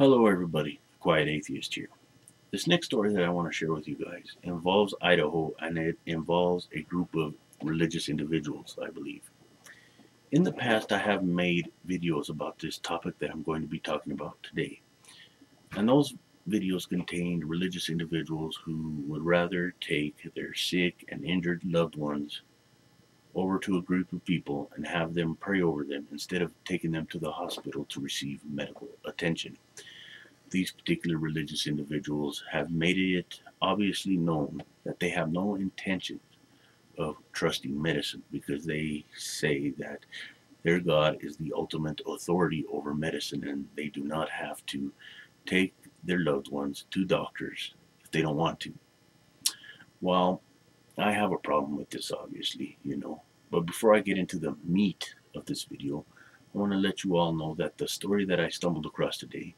Hello everybody, Quiet Atheist here. This next story that I want to share with you guys involves Idaho, and it involves a group of religious individuals, I believe. In the past, I have made videos about this topic that I'm going to be talking about today. And those videos contained religious individuals who would rather take their sick and injured loved ones over to a group of people and have them pray over them instead of taking them to the hospital to receive medical attention. These particular religious individuals have made it obviously known that they have no intention of trusting medicine because they say that their God is the ultimate authority over medicine and they do not have to take their loved ones to doctors if they don't want to. Well, I have a problem with this, obviously. But before I get into the meat of this video, I want to let you all know that the story that I stumbled across today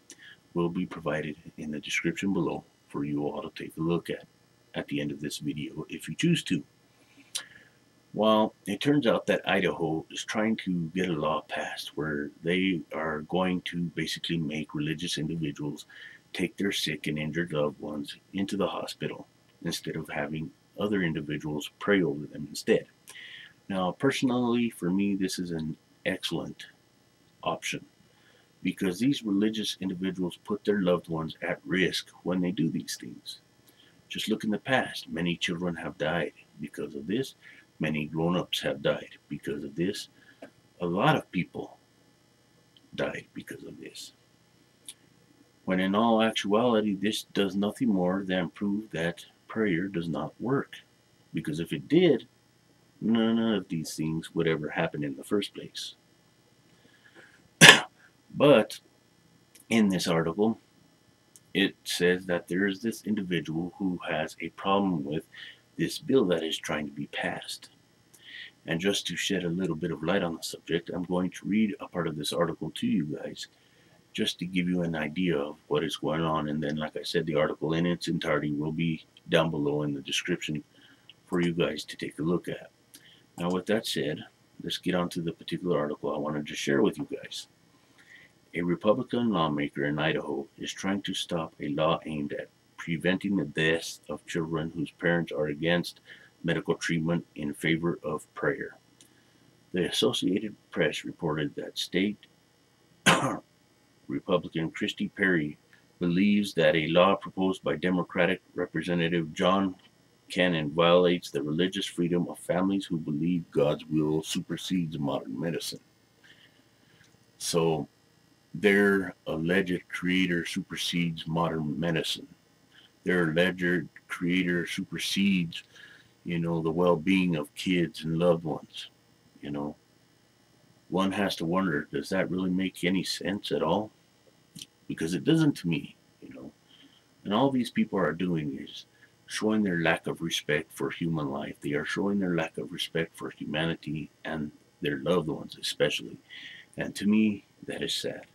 will be provided in the description below for you all to take a look at the end of this video if you choose to. Well, it turns out that Idaho is trying to get a law passed where they are going to basically make religious individuals take their sick and injured loved ones into the hospital instead of having other individuals pray over them instead. Now, personally, for me, this is an excellent option because these religious individuals put their loved ones at risk when they do these things. Just look in the past. Many children have died because of this. Many grown-ups have died because of this. A lot of people died because of this. When in all actuality, this does nothing more than prove that prayer does not work. Because if it did, none of these things would ever happen in the first place. But in this article, it says that there is this individual who has a problem with this bill that is trying to be passed. And just to shed a little bit of light on the subject, I'm going to read a part of this article to you guys, just to give you an idea of what is going on. And then, like I said, the article in its entirety will be down below in the description for you guys to take a look at. Now, with that said, let's get on to the particular article I wanted to share with you guys. A Republican lawmaker in Idaho is trying to stop a law aimed at preventing the deaths of children whose parents are against medical treatment in favor of prayer. The Associated Press reported that state Republican Christy Perry believes that a law proposed by Democratic Representative John Cannon violates the religious freedom of families who believe God's will supersedes modern medicine. So, their alleged creator supersedes modern medicine. Their alleged creator supersedes, the well-being of kids and loved ones. One has to wonder, does that really make any sense at all? Because it doesn't to me. And all these people are doing is showing their lack of respect for human life. They are showing their lack of respect for humanity and their loved ones especially. And to me, that is sad.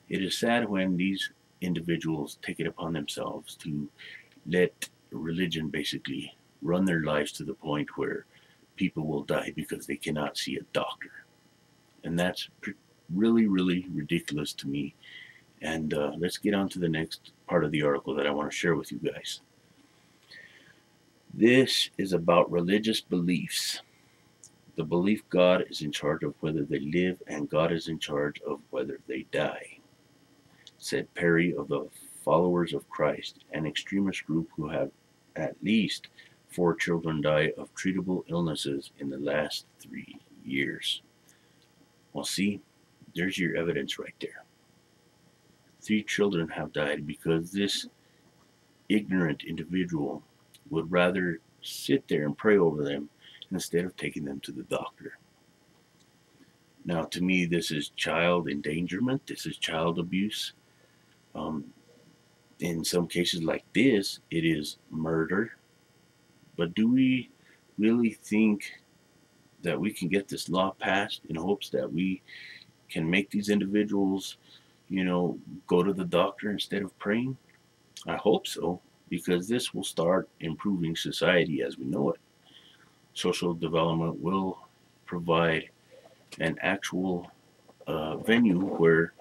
It is sad when these individuals take it upon themselves to let religion basically run their lives to the point where people will die because they cannot see a doctor. And that's really, really ridiculous to me. And let's get on to the next part of the article that I want to share with you guys. This is about religious beliefs. The belief God is in charge of whether they live and God is in charge of whether they die, said Perry of the Followers of Christ, an extremist group who have at least 4 children die of treatable illnesses in the last 3 years. Well, see, there's your evidence right there. 3 children have died because this ignorant individual would rather sit there and pray over them instead of taking them to the doctor. Now, to me, this is child endangerment. This is child abuse. In some cases like this, it is murder. But do we really think that we can get this law passed in hopes that we can make these individuals, go to the doctor instead of praying? I hope so, because this will start improving society as we know it. Social development will provide an actual venue where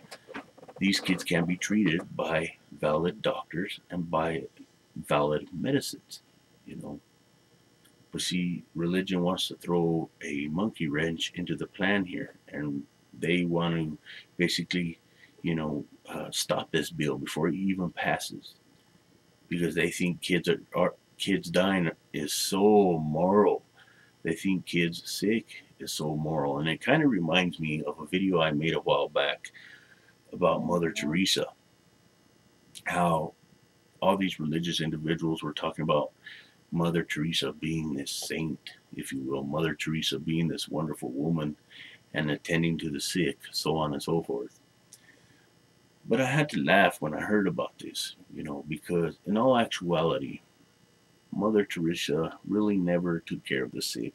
These kids can be treated by valid doctors and by valid medicines, you know. But see, religion wants to throw a monkey wrench into the plan here, and they want to basically, stop this bill before it even passes, because they think kids dying is so moral. They think kids sick is so moral, and it kind of reminds me of a video I made a while back about Mother Teresa. How all these religious individuals were talking about Mother Teresa being this saint, if you will, Mother Teresa being this wonderful woman and attending to the sick, so on and so forth. But I had to laugh when I heard about this, because in all actuality, Mother Teresa really never took care of the sick.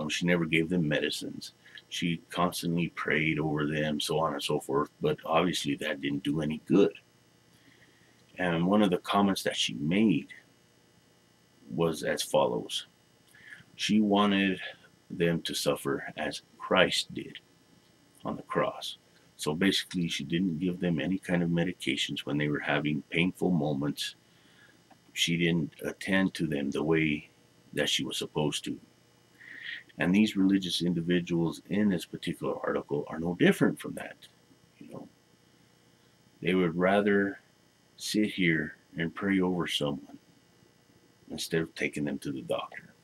She never gave them medicines. She constantly prayed over them, so on and so forth, but obviously that didn't do any good. And one of the comments that she made was as follows. She wanted them to suffer as Christ did on the cross. So basically, she didn't give them any kind of medications when they were having painful moments. She didn't attend to them the way that she was supposed to. And these religious individuals in this particular article are no different from that. They would rather sit here and pray over someone instead of taking them to the doctor.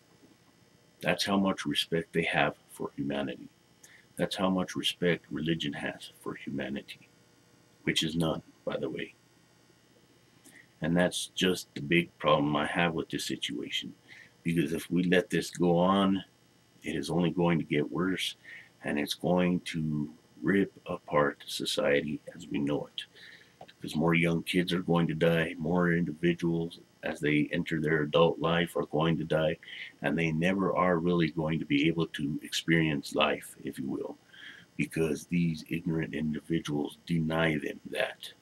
That's how much respect they have for humanity. That's how much respect religion has for humanity, which is none, by the way. And that's just the big problem I have with this situation. Because if we let this go on, it is only going to get worse, and it's going to rip apart society as we know it. Because more young kids are going to die, more individuals as they enter their adult life are going to die, and they never are really going to be able to experience life, if you will, because these ignorant individuals deny them that.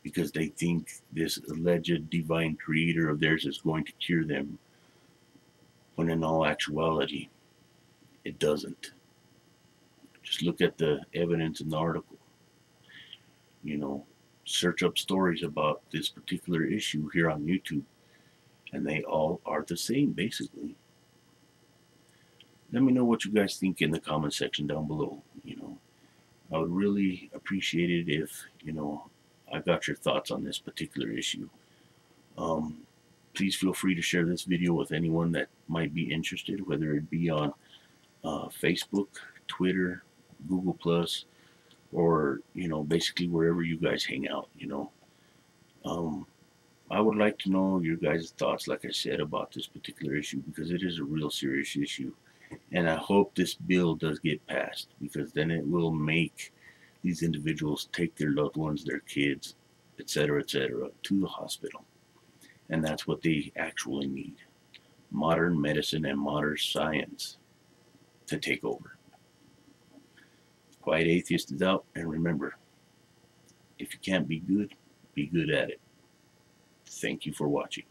Because they think this alleged divine creator of theirs is going to cure them, when in all actuality, it doesn't. Just look at the evidence in the article. Search up stories about this particular issue here on YouTube, and they all are the same, basically. Let me know what you guys think in the comment section down below. I would really appreciate it if, I got your thoughts on this particular issue. Please feel free to share this video with anyone that might be interested, whether it be on Facebook, Twitter, Google+, or, basically wherever you guys hang out, I would like to know your guys' thoughts, like I said, about this particular issue, because it is a real serious issue. And I hope this bill does get passed, because then it will make these individuals take their loved ones, their kids, etc., to the hospital. And that's what they actually need. Modern medicine and modern science to take over. Quiet Atheist is out, and remember, if you can't be good at it. Thank you for watching.